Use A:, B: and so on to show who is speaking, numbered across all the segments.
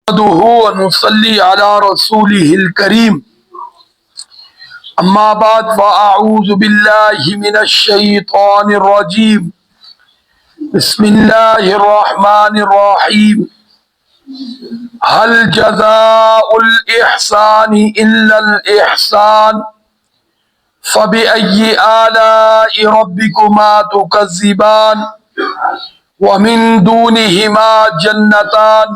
A: ونصلي على رسوله الكريم أما بعد فأعوذ بالله من الشيطان الرجيم بسم الله الرحمن الرحيم هل جزاء الإحسان إلا الإحسان فبأي آلاء ربكما تكذبان ومن دونهما جنتان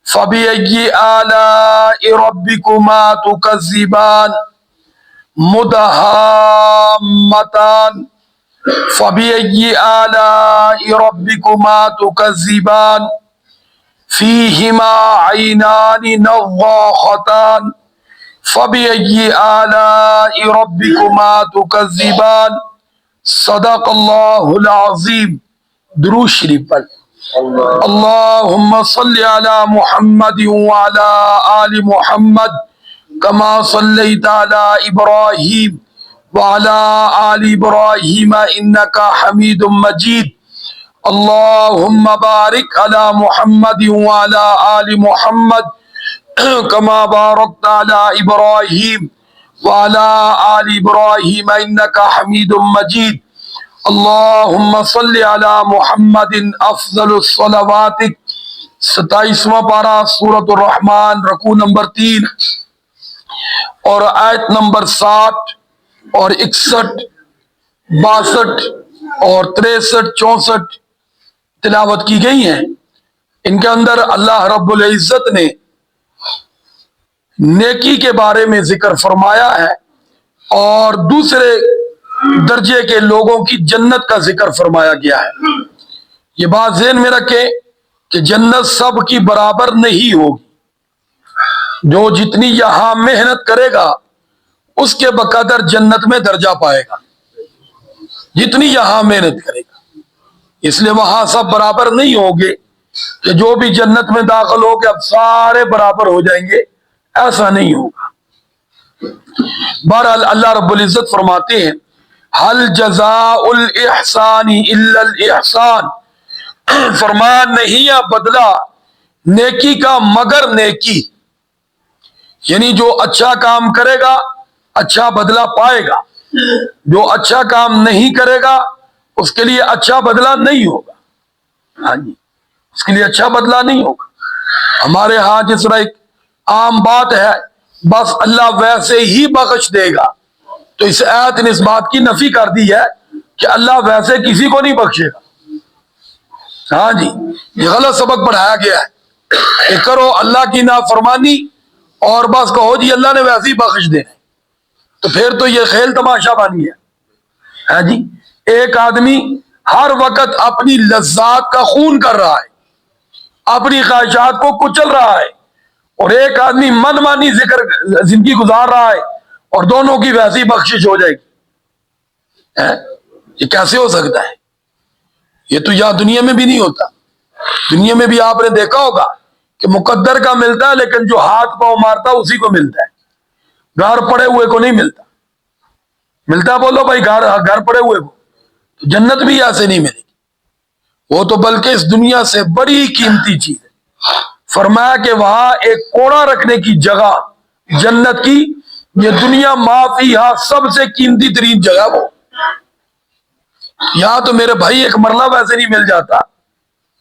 A: فبأي آلاء ربكما تكذبان مدهامتان فبأي آلاء ربكما تكذبان فيهما عينان نضاختان فبأي آلاء ربكما تكذبان صدق الله العظيم. درود شریف پڑھ. اللهم صل على محمد وعلى آل محمد كما صليت على إبراهيم وعلى آل إبراهيم إنك حميد مجيد. اللهم بارك على محمد وعلى آل محمد كما باركت على إبراهيم وعلى آل إبراهيم إنك حميد مجيد. اللهم صل على محمد افضل الصلوات. 27واں پارہ سورۃ الرحمن رکوع نمبر 3 اور آیت نمبر 60 اور 61 62 اور 63 64 تلاوت کی گئی ہیں. ان کے اندر اللہ رب العزت نے نیکی کے بارے میں ذکر فرمایا ہے اور دوسرے درجے کے لوگوں کی جنت کا ذکر فرمایا گیا ہے. یہ بات ذہن میں رکھیں کہ جنت سب کی برابر نہیں ہوگی. جو جتنی یہاں محنت کرے گا اس کے بقدر جنت میں درجہ پائے گا، جتنی یہاں محنت کرے گا. اس لیے وہاں سب برابر نہیں ہوں گے کہ جو بھی جنت میں داخل ہو کے اب سارے برابر ہو جائیں گے، ایسا نہیں ہوگا. بہرحال اللہ رب العزت فرماتے ہیں حل جزاء الاحسان الا الاحسان، فرمایا نہیں ہے بدلہ نیکی کا مگر نیکی. یعنی جو اچھا کام کرے گا اچھا بدلہ پائے گا، جو اچھا کام نہیں کرے گا اس کے لیے اچھا بدلہ نہیں ہوگا. ہاں جی، اس کے لیے اچھا بدلہ نہیں ہوگا. ہمارے ہاں جس طرح ایک عام بات ہے بس اللہ ویسے ہی بخش دے گا، تو اس آیت نے اس بات کی نفی کر دی ہے کہ اللہ ویسے کسی کو نہیں بخشے گا. ہاں جی، یہ غلط سبق پڑھایا گیا ہے کہ کرو اللہ کی نافرمانی اور بس کہو جی اللہ نے ویسے ہی بخش دینا، تو پھر تو یہ کھیل تماشا بن گیا. ہاں جی، ایک آدمی ہر وقت اپنی لذات کا خون کر رہا ہے، اپنی خواہشات کو کچل رہا ہے، اور ایک آدمی من مانی زندگی گزار رہا ہے اور دونوں کی ویسی بخشش ہو جائے گی. یہ کیسے ہو سکتا ہے؟ یہ تو یہاں دنیا میں بھی نہیں ہوتا. دنیا میں بھی آپ نے دیکھا ہوگا کہ مقدر کا ملتا ہے لیکن جو ہاتھ پاؤں مارتا ہے اسی کو ملتا ہے، گھر پڑے ہوئے کو نہیں ملتا. ملتا بولو بھائی گھر پڑے ہوئے کو. تو جنت بھی ایسے نہیں ملے گی، وہ تو بلکہ اس دنیا سے بڑی قیمتی چیز ہے. فرمایا کہ وہاں ایک کوڑا رکھنے کی جگہ جنت کی، یہ دنیا معافیہ سب سے قیمتی ترین جگہ وہ. یہاں تو میرے بھائی ایک مرلہ ویسے نہیں مل جاتا.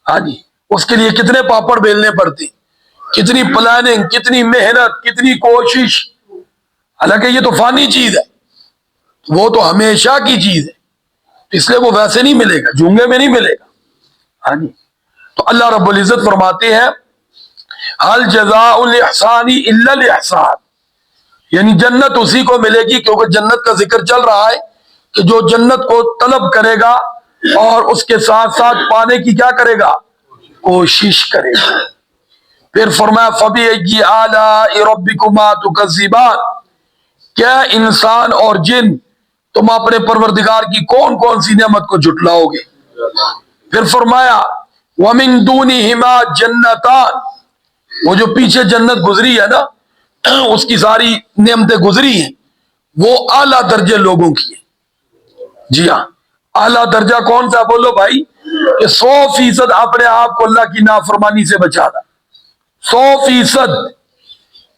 A: ہاں جی، اس کے لیے کتنے پاپڑ بیلنے پڑتے، کتنی پلاننگ، کتنی محنت، کتنی کوشش. حالانکہ یہ تو فانی چیز ہے، وہ تو ہمیشہ کی چیز ہے، اس لیے وہ ویسے نہیں ملے گا، جھونگے میں نہیں ملے گا. ہاں جی، تو اللہ رب العزت فرماتے ہیں حل جزاء الاحسان الا الاحسان، یعنی جنت اسی کو ملے گی، کیونکہ جنت کا ذکر چل رہا ہے کہ جو جنت کو طلب کرے گا اور اس کے ساتھ ساتھ پانے کی کیا کرے گا؟ کوشش کرے گا. پھر فرمایا فبأي آلاء ربكما تكذبان، کیا انسان اور جن تم اپنے پروردگار کی کون کون سی نعمت کو جھٹلاؤ گے؟ پھر فرمایا ومن دونهما جنتان، وہ جو پیچھے جنت گزری ہے نا، اس کی ساری نعمتیں گزری ہیں، وہ اعلیٰ درجے لوگوں کی ہیں. جی ہاں، اعلیٰ درجہ کون سا بولو بھائی؟ کہ 100% اپنے آپ کو اللہ کی نافرمانی سے بچانا، 100%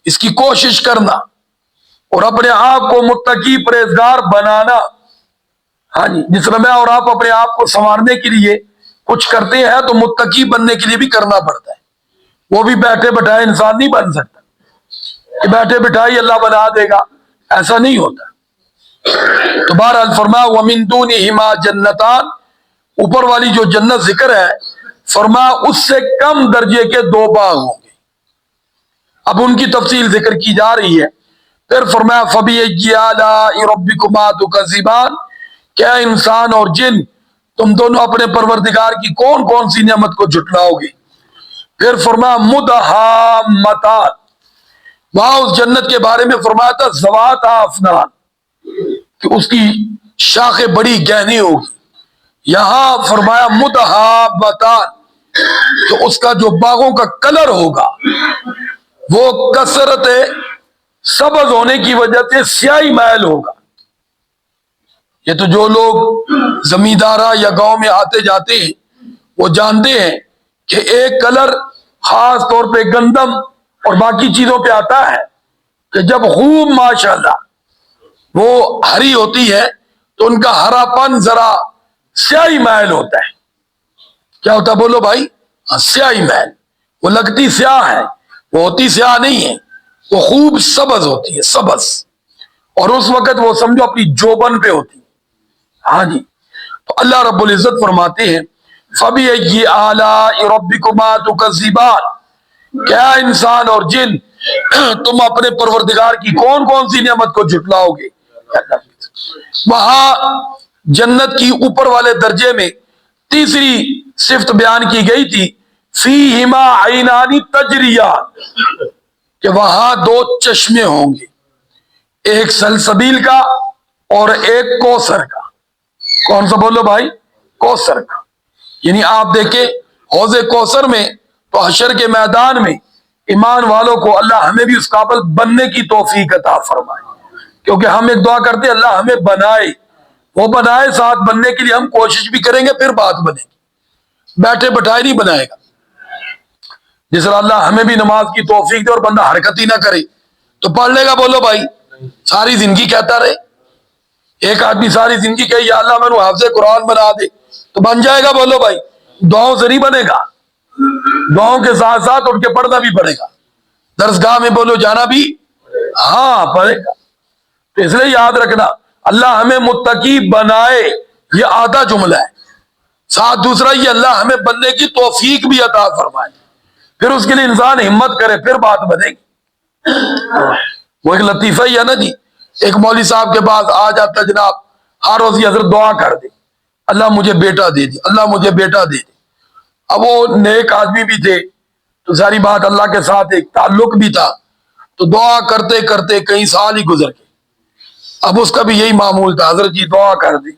A: اس کی کوشش کرنا اور اپنے آپ کو متقی پرہیزگار بنانا. ہاں جی، جس طرح میں اور آپ اپنے آپ کو سنوارنے کے لیے کچھ کرتے ہیں تو متقی بننے کے لیے بھی کرنا پڑتا ہے. وہ بھی بیٹھے بٹھائے انسان نہیں بن سکتا کہ بیٹھے بٹھائی اللہ بنا دے گا، ایسا نہیں ہوتا. تو بہرحال فرمایا وَمِن دُونِهِمَا جنتان، اوپر والی جو جنت ذکر ہے فرمایا اس سے کم درجے کے 2 باغ ہوں گے. اب ان کی تفصیل ذکر کی جا رہی ہے. پھر فرمایا فَبِأَيِّ آلَاءِ رَبِّكُمَا تُكَذِّبَانِ، کیا انسان اور جن تم دونوں اپنے پروردگار کی کون کون سی نعمت کو جھٹلاؤ گے. پھر فرمایا مدہامتان، وہاں اس جنت کے بارے میں فرمایا تھا ذوات افنان، کہ اس کی شاخیں بڑی گہری ہوگی. یہاں فرمایا مدہامتان، کہ اس کا جو باغوں کا کلر ہوگا وہ کثرت سبز ہونے کی وجہ سے سیاہی محل ہوگا. یہ تو جو لوگ زمیندارہ یا گاؤں میں آتے جاتے ہیں وہ جانتے ہیں کہ ایک کلر خاص طور پہ گندم اور باقی چیزوں پہ آتا ہے کہ جب خوب ماشاءاللہ وہ ہری ہوتی ہے تو ان کا ہرا پن ذرا سیاہی محل ہوتا ہے. کیا ہوتا ہے بولو بھائی؟ سیاہی محل. وہ لگتی سیاہ ہے، وہ ہوتی سیاہ نہیں ہے، وہ خوب سبز ہوتی ہے، سبز. اور اس وقت وہ سمجھو اپنی جوبن پہ ہوتی ہے. ہاں جی، تو اللہ رب العزت فرماتے ہیں فَبِأَيِّ آلَاءِ رَبِّكُمَا تُكَذِّبَانِ، کیا انسان اور جن تم اپنے پروردگار کی کون کون سی نعمت کو جھٹلاؤ گے. وہاں جنت کی اوپر والے درجے میں تیسری صفت بیان کی گئی تھی فیہما عینان تجریان، کہ وہاں 2 چشمے ہوں گے، ایک سلسبیل کا اور ایک کوثر کا. کون سا بولو بھائی؟ کوثر کا. یعنی آپ دیکھیں حوض کوثر میں تو حشر کے میدان میں ایمان والوں کو اللہ ہمیں بھی اس قابل بننے کی توفیق عطا فرمائے. کیونکہ ہم ایک دعا کرتے اللہ ہمیں بنائے، وہ بنائے، ساتھ بننے کے لیے ہم کوشش بھی کریں گے، پھر بات بنے گی. بیٹھے بٹھائے نہیں بنائے گا. جس طرح اللہ ہمیں بھی نماز کی توفیق دے اور بندہ حرکت ہی نہ کرے تو پڑھ لے گا بولو بھائی؟ ساری زندگی کہتا رہے. ایک آدمی ساری زندگی کہے یا اللہ میں نے حافظ قرآن بنا دے تو بن جائے گا بولو بھائی؟ دعاؤں سے نہیں بنے گا. دعاؤں کے ساتھ ساتھ ان کے پڑھنا بھی پڑے گا، درسگاہ میں بولو جانا بھی ہاں پڑے گا. تو اس لیے یاد رکھنا اللہ ہمیں متقی بنائے یہ آدھا جملہ ہے، ساتھ دوسرا یہ اللہ ہمیں بننے کی توفیق بھی عطا فرمائے. پھر اس کے لیے انسان ہمت کرے پھر بات بنے گی. وہ ایک لطیفہ ہی ہے نا جی، ایک مولوی صاحب کے پاس آ جاتا جناب ہر روز یہ حضرت دعا کر دے اللہ مجھے بیٹا دے دے، اللہ مجھے بیٹا دے دے. اب وہ نیک آدمی بھی تھے تو ساری بات اللہ کے ساتھ ایک تعلق بھی تھا، تو دعا کرتے کرتے کئی سال ہی گزر گئے. اب اس کا بھی یہی معمول تھا حضرت جی دعا کر دی.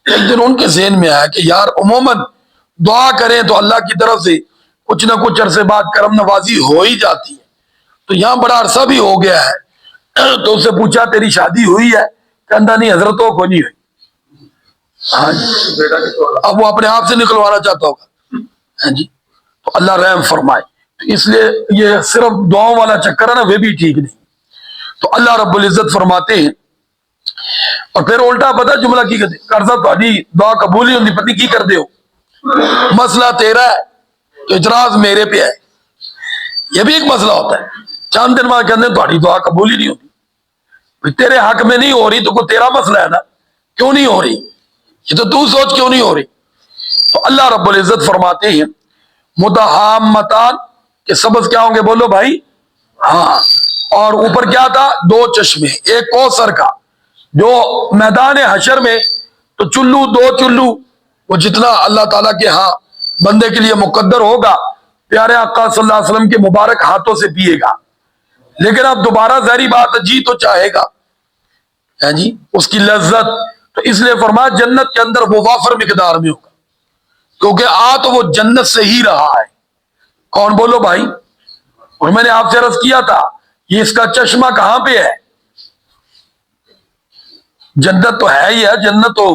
A: ایک دن ان کے ذہن میں آیا کہ یار عموماً دعا کریں تو اللہ کی طرف سے کچھ نہ کچھ عرصے بعد کرم نوازی ہو ہی جاتی ہے، تو یہاں بڑا عرصہ بھی ہو گیا ہے. تو اس سے پوچھا تیری شادی ہوئی ہے؟ کہتا نہیں حضرتوں کو نہیں ہوئی. ہاں جی، اب وہ اپنے آپ سے نکلوانا چاہتا ہوگا. ہاں جی، تو اللہ رحم فرمائے. تو اس لیے یہ صرف دعاؤں والا چکر ہے نا، وہ بھی ٹھیک نہیں. تو اللہ رب العزت فرماتے ہیں اور پھر الٹا پتا جملہ کی کرتا تاری دعا قبول ہی ہوتی پتہ کی کر دے ہو، مسئلہ تیرا ہے تو اعتراض میرے پہ ہے. یہ بھی ایک مسئلہ ہوتا ہے. چند دن بعد کہتے ہیں تاری دعا قبول ہی نہیں ہوتی. تیرے حق میں نہیں ہو رہی تو کوئی تیرا مسئلہ ہے نا، کیوں نہیں ہو رہی یہ تو سوچ کیوں نہیں ہو رہی. تو اللہ رب العزت فرماتے ہیں مدہامتان، کہ سبز کیا ہوں گے بولو بھائی؟ ہاں. اور اوپر کیا تھا؟ 2 چشمے، ایک کوثر کا. جو میدان حشر میں تو چلو 2 چلو وہ جتنا اللہ تعالیٰ کے ہاں بندے کے لیے مقدر ہوگا پیارے آقا صلی اللہ علیہ وسلم کے مبارک ہاتھوں سے پیے گا. لیکن اب دوبارہ ظاہری بات جی تو چاہے گا جی اس کی لذت، تو اس لیے فرمایا جنت کے اندر وہ وافر مقدار میں ہوگا، کیونکہ تو وہ جنت سے ہی رہا ہے. کون بولو بھائی؟ اور میں نے آپ سے عرض کیا تھا یہ اس کا چشمہ کہاں پہ ہے؟ جنت تو ہے ہی ہے، جنت تو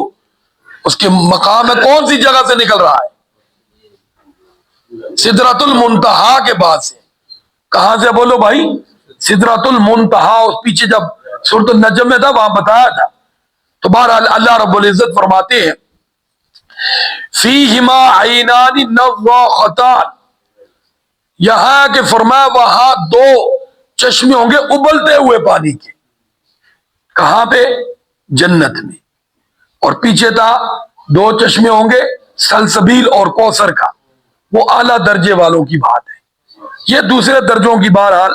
A: اس کے مقام ہے، کون سی جگہ سے نکل رہا ہے؟ سدرۃ المنتہا کے بعد سے. کہاں سے بولو بھائی؟ سدرۃ المنتہا. اس پیچھے جب سورۃ النجم میں تھا وہاں بتایا تھا. تو بہرحال اللہ رب العزت فرماتے ہیں فیہما عینان نضاختان. یہاں کہ فرمایا وہاں دو چشمے ہوں گے ابلتے ہوئے پانی کے. کہاں پہ؟ جنت میں. اور پیچھے تھا دو چشمے ہوں گے سلسبیل اور کوثر کا. وہ اعلیٰ درجے والوں کی بات ہے. یہ دوسرے درجوں کی بہرحال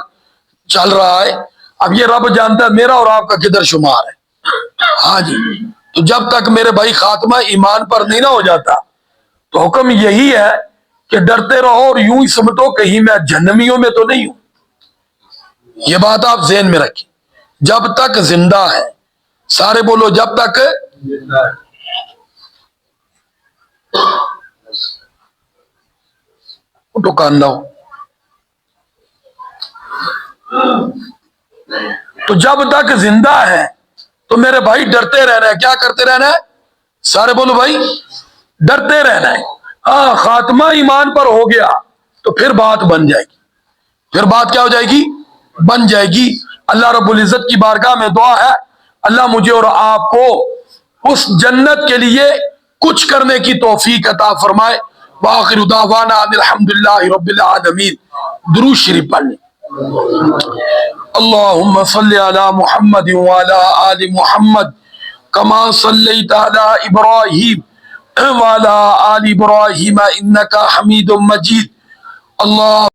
A: چل رہا ہے. اب یہ رب جانتا ہے میرا اور آپ کا کدھر شمار ہے. ہاں جی. تو جب تک میرے بھائی خاتمہ ایمان پر نہیں نہ ہو جاتا تو حکم یہی ہے کہ ڈرتے رہو اور یوں ہی سمجھو کہیں میں جہنمیوں میں تو نہیں ہوں. یہ بات آپ ذہن میں رکھیں. جب تک زندہ ہے. سارے بولو جب تک تو کان لاؤ. تو جب تک زندہ ہے تو میرے بھائی ڈرتے رہنا ہے. کیا کرتے رہنا ہے؟ سارے بولو بھائی ڈرتے رہنا ہے. ہاں خاتمہ ایمان پر ہو گیا تو پھر بات بن جائے گی. پھر بات کیا ہو جائے گی؟ بن جائے گی. اللہ رب العزت کی بارگاہ میں دعا ہے اللہ مجھے اور آپ کو اس جنت کے لیے کچھ کرنے کی توفیق عطا فرمائے. وآخر دعوانا ان الحمدللہ رب العالمین. درود شریف پڑھ لیں. اللہم صلی علی محمد وعلی آل محمد کما صلیت علی ابراہیم وعلی آل ابراہیم انکا حمید مجید. اللہ